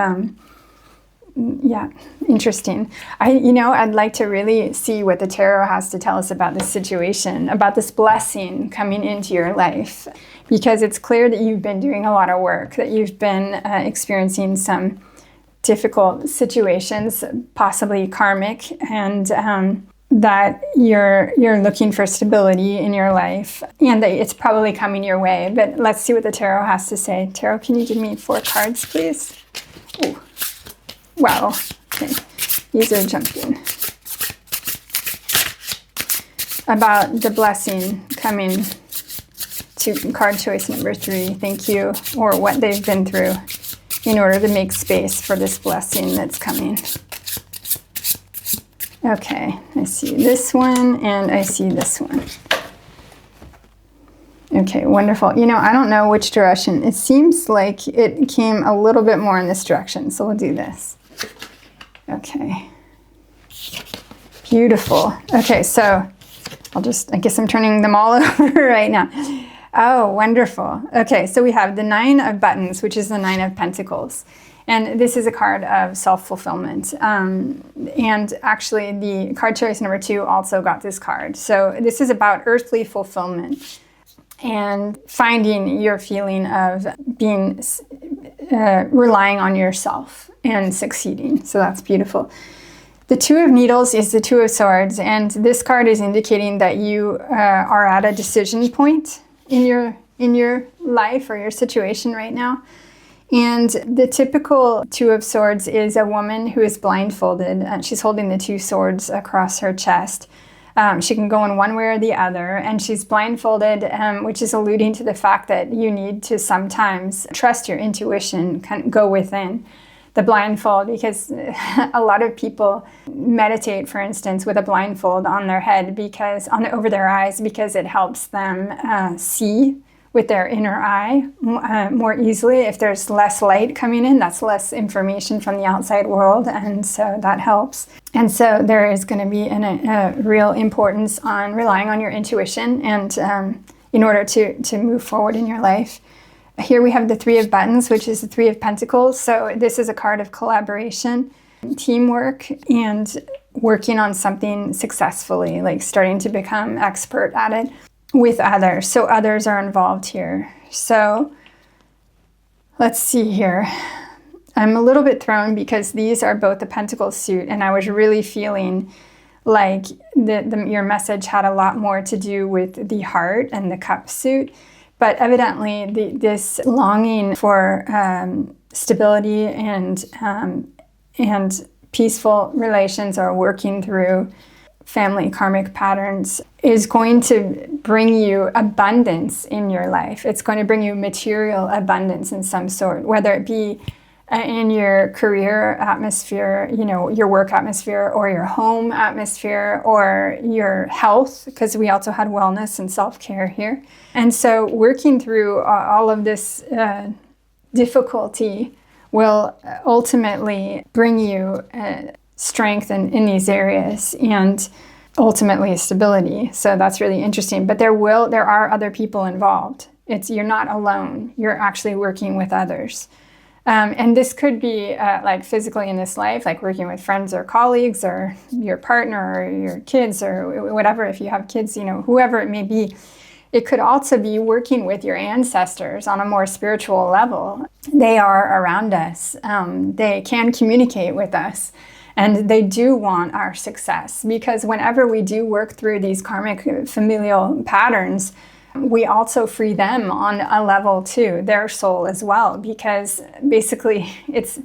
yeah, interesting. I'd like to really see what the tarot has to tell us about this situation, about this blessing coming into your life, because it's clear that you've been doing a lot of work, that you've been experiencing some difficult situations, possibly karmic, and that you're looking for stability in your life, and that it's probably coming your way. But let's see what the tarot has to say. Tarot, can you give me 4 cards, please? Oh, wow. Okay, these are jumping. About the blessing coming to card choice number 3. Thank you. Or what they've been through in order to make space for this blessing that's coming. Okay, I see this one and I see this one. Okay, wonderful. I don't know which direction. It seems like it came a little bit more in this direction, so we'll do this. Okay. Beautiful. Okay, so I guess I'm turning them all over right now. Oh, wonderful. Okay, so we have the 9 of Buttons, which is the 9 of Pentacles. And this is a card of self-fulfillment. And actually, the card choice number 2 also got this card. So this is about earthly fulfillment and finding your feeling of being, relying on yourself and succeeding. So that's beautiful. The 2 of Needles is the 2 of Swords. And this card is indicating that you are at a decision point in your life or your situation right now. And the typical 2 of Swords is a woman who is blindfolded. She's holding the 2 swords across her chest. She can go in one way or the other, and she's blindfolded, which is alluding to the fact that you need to sometimes trust your intuition, go within the blindfold, because a lot of people meditate, for instance, with a blindfold on their head, over their eyes, because it helps them see with their inner eye more easily. If there's less light coming in, that's less information from the outside world, and so that helps. And so there is going to be a real importance on relying on your intuition and in order to move forward in your life. Here we have the 3 of Buttons, which is the 3 of Pentacles. So this is a card of collaboration, teamwork, and working on something successfully, like starting to become expert at it with others. So others are involved here. So let's see here. I'm a little bit thrown because these are both the Pentacles suit, and I was really feeling like your message had a lot more to do with the heart and the Cup suit. But evidently, this longing for stability and peaceful relations, or working through family karmic patterns, is going to bring you abundance in your life. It's going to bring you material abundance in some sort, whether it be in your career atmosphere, your work atmosphere, or your home atmosphere, or your health, because we also had wellness and self-care here. And so working through all of this difficulty will ultimately bring you strength in these areas, and ultimately stability. So that's really interesting. But there are other people involved. You're not alone. You're actually working with others. And this could be like physically in this life, like working with friends or colleagues or your partner or your kids or whatever, if you have kids, whoever it may be. It could also be working with your ancestors on a more spiritual level. They are around us. They can communicate with us. And they do want our success, because whenever we do work through these karmic familial patterns, we also free them on a level too, their soul as well, because basically it's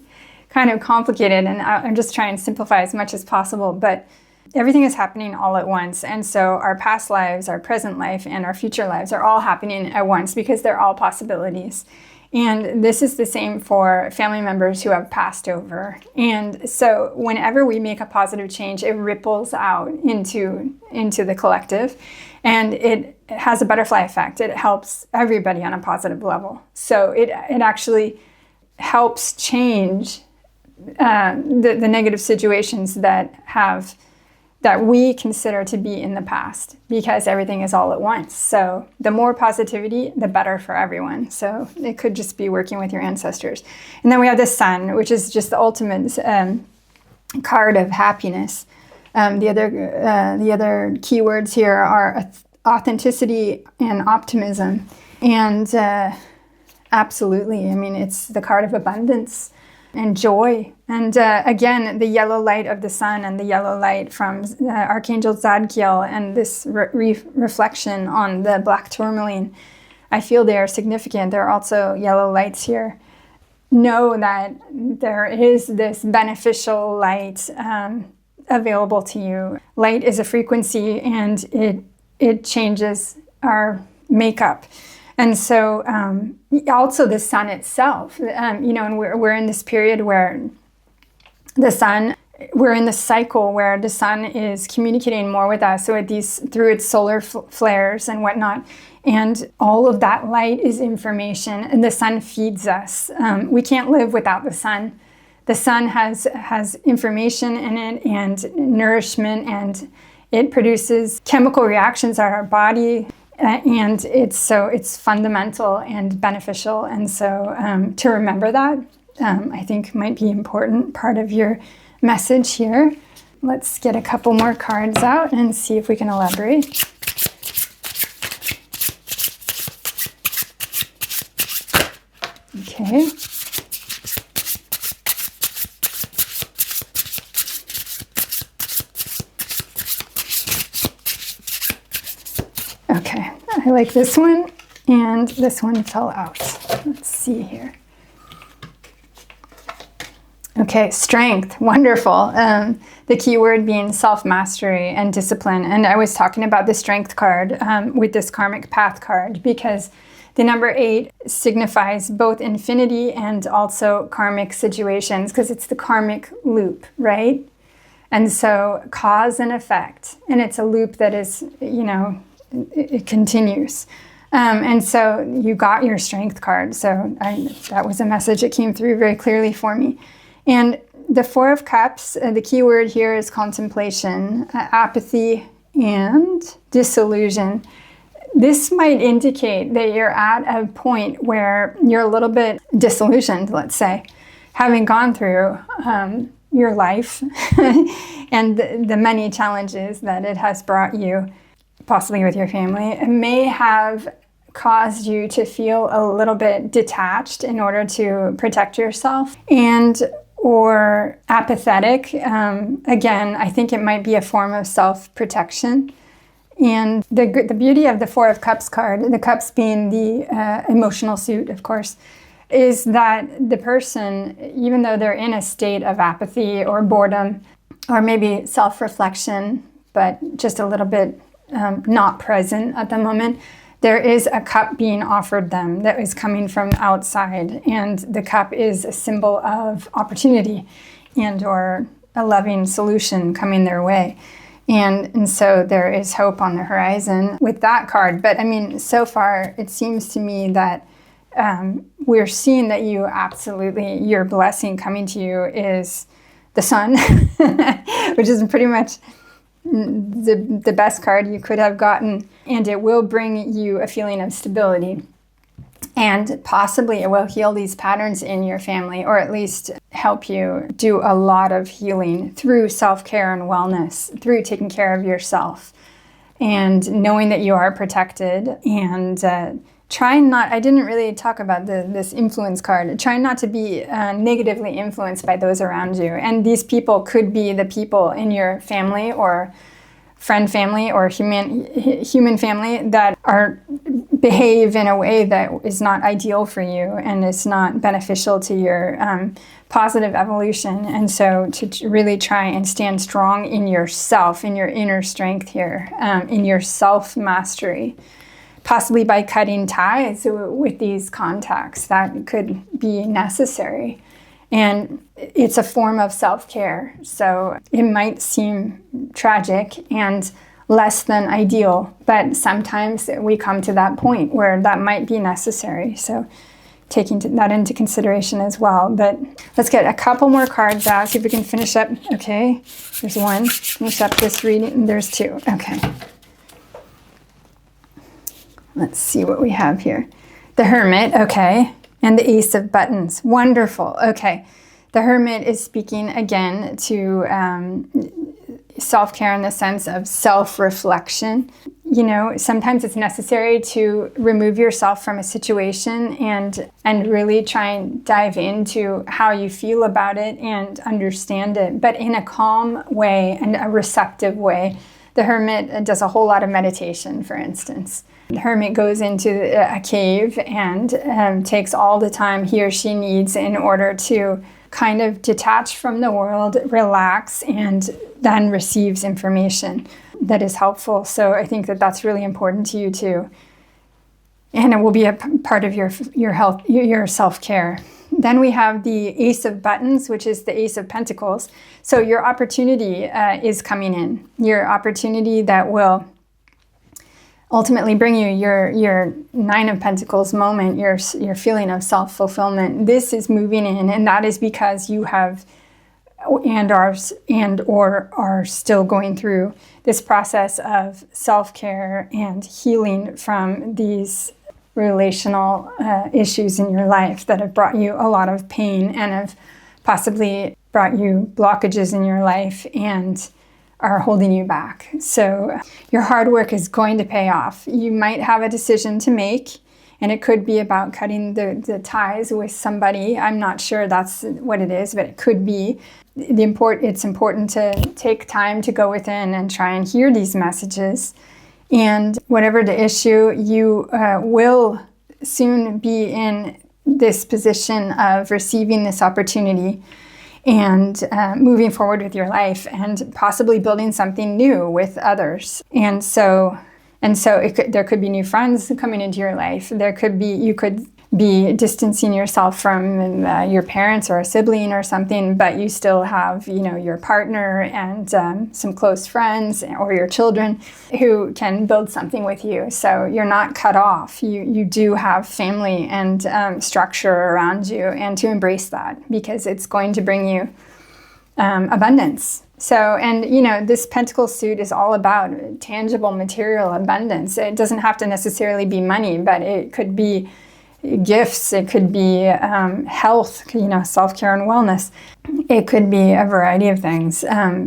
kind of complicated, and I'm just trying to simplify as much as possible, but everything is happening all at once. And so our past lives, our present life, and our future lives are all happening at once, because they're all possibilities. And this is the same for family members who have passed over. And so whenever we make a positive change, it ripples out into the collective, and it has a butterfly effect. It helps everybody on a positive level. So it actually helps change the negative situations that we consider to be in the past, because everything is all at once. So the more positivity, the better for everyone. So it could just be working with your ancestors. And then we have the Sun, which is just the ultimate card of happiness. The other keywords here are authenticity and optimism. And absolutely, it's the card of abundance and joy. And again, the yellow light of the sun and the yellow light from Archangel Zadkiel, and this reflection on the black tourmaline, I feel they are significant. There are also yellow lights here. Know that there is this beneficial light available to you. Light is a frequency, and it changes our makeup. And so also the sun itself, and we're in this period where we're in the cycle where the sun is communicating more with us. So through its solar flares and whatnot, and all of that light is information, and the sun feeds us. We can't live without the sun. The sun has information in it and nourishment, and it produces chemical reactions in our body, and it's fundamental and beneficial. And so to remember that, I think might be important part of your message here. Let's get a couple more cards out and see if we can elaborate. Okay. Okay, I like this one, and this one fell out. Let's see here. Okay, strength, wonderful. The key word being self-mastery and discipline. And I was talking about the strength card with this karmic path card, because the number 8 signifies both infinity and also karmic situations, because it's the karmic loop, right? And so cause and effect, and it's a loop that is, it continues. And so you got your strength card. So that was a message that came through very clearly for me. And the 4 of Cups, the key word here is contemplation, apathy, and disillusion. This might indicate that you're at a point where you're a little bit disillusioned, let's say, having gone through your life and the many challenges that it has brought you, possibly with your family. It may have caused you to feel a little bit detached in order to protect yourself, or apathetic. Again, I think it might be a form of self-protection. And the beauty of the 4 of Cups card, the cups being the emotional suit, of course, is that the person, even though they're in a state of apathy or boredom, or maybe self-reflection, but just a little bit not present at the moment, there is a cup being offered them that is coming from outside. And the cup is a symbol of opportunity or a loving solution coming their way. And so there is hope on the horizon with that card. But I mean, so far, it seems to me that we're seeing that your blessing coming to you is the sun, which is pretty much the best card you could have gotten. And it will bring you a feeling of stability. And possibly it will heal these patterns in your family, or at least help you do a lot of healing through self-care and wellness, through taking care of yourself and knowing that you are protected, and trying not, I didn't really talk about this influence card, trying not to be negatively influenced by those around you. And these people could be the people in your family or friend family or human family that behave in a way that is not ideal for you and is not beneficial to your positive evolution. And so to really try and stand strong in yourself, in your inner strength here, in your self-mastery, possibly by cutting ties with these contacts that could be necessary. And it's a form of self-care. So it might seem tragic and less than ideal, but sometimes we come to that point where that might be necessary. So taking that into consideration as well. But let's get a couple more cards out, see if we can finish up. Okay, there's one. Finish up this reading. There's 2. Okay. Let's see what we have here. The Hermit, okay. And the Ace of Buttons. Wonderful. Okay. The Hermit is speaking again to self-care in the sense of self-reflection. Sometimes it's necessary to remove yourself from a situation and really try and dive into how you feel about it and understand it, but in a calm way and a receptive way. The Hermit does a whole lot of meditation, for instance. The Hermit goes into a cave and takes all the time he or she needs in order to kind of detach from the world, relax, and then receives information that is helpful. So I think that that's really important to you too. And it will be a part of your health, your self-care. Then we have the Ace of Buttons, which is the Ace of Pentacles. So your opportunity is coming in. Your opportunity that will ultimately bring you your Nine of Pentacles moment, your feeling of self-fulfillment. This is moving in, and that is because you have or are still going through this process of self-care and healing from these relational issues in your life that have brought you a lot of pain and have possibly brought you blockages in your life and are holding you back. So your hard work is going to pay off. You might have a decision to make, and it could be about cutting the ties with somebody. I'm not sure that's what it is, but it could be. It's important to take time to go within and try and hear these messages. And whatever the issue, you will soon be in this position of receiving this opportunity and moving forward with your life and possibly building something new with others. And so there could be new friends coming into your life. You could be distancing yourself from your parents or a sibling or something, but you still have, your partner and some close friends or your children who can build something with you. So you're not cut off. You do have family and structure around you, and to embrace that, because it's going to bring you abundance. So, and this pentacle suit is all about tangible material abundance. It doesn't have to necessarily be money, but it could be gifts, it could be health, self-care and wellness. It could be a variety of things,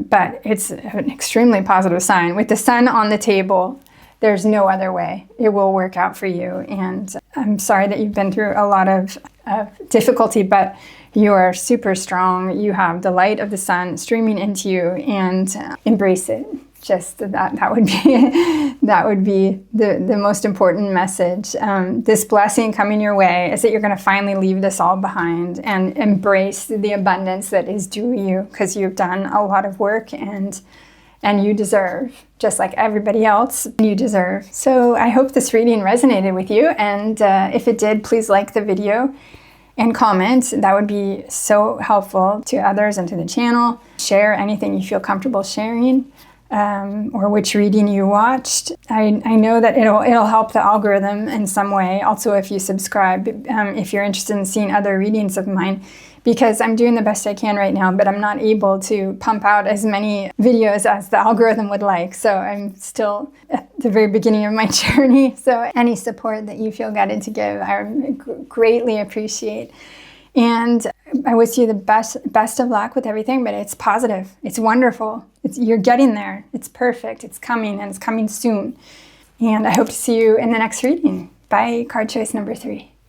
but it's an extremely positive sign. With the sun on the table, there's no other way. It will work out for you. And I'm sorry that you've been through a lot of difficulty, but you are super strong. You have the light of the sun streaming into you, and embrace it. Just that would be the most important message. This blessing coming your way is that you're going to finally leave this all behind and embrace the abundance that is due you, because you've done a lot of work, and you deserve, just like everybody else, you deserve. So I hope this reading resonated with you, and if it did, please like the video and comment. That would be so helpful to others and to the channel. Share anything you feel comfortable sharing. Or which reading you watched. I know that it'll help the algorithm in some way. Also, if you subscribe, if you're interested in seeing other readings of mine, because I'm doing the best I can right now, but I'm not able to pump out as many videos as the algorithm would like. So I'm still at the very beginning of my journey. So any support that you feel guided to give, I greatly appreciate. And I wish you the best of luck with everything, but it's positive. It's wonderful. You're getting there. It's perfect. It's coming, and it's coming soon. And I hope to see you in the next reading. Bye, card choice number 3.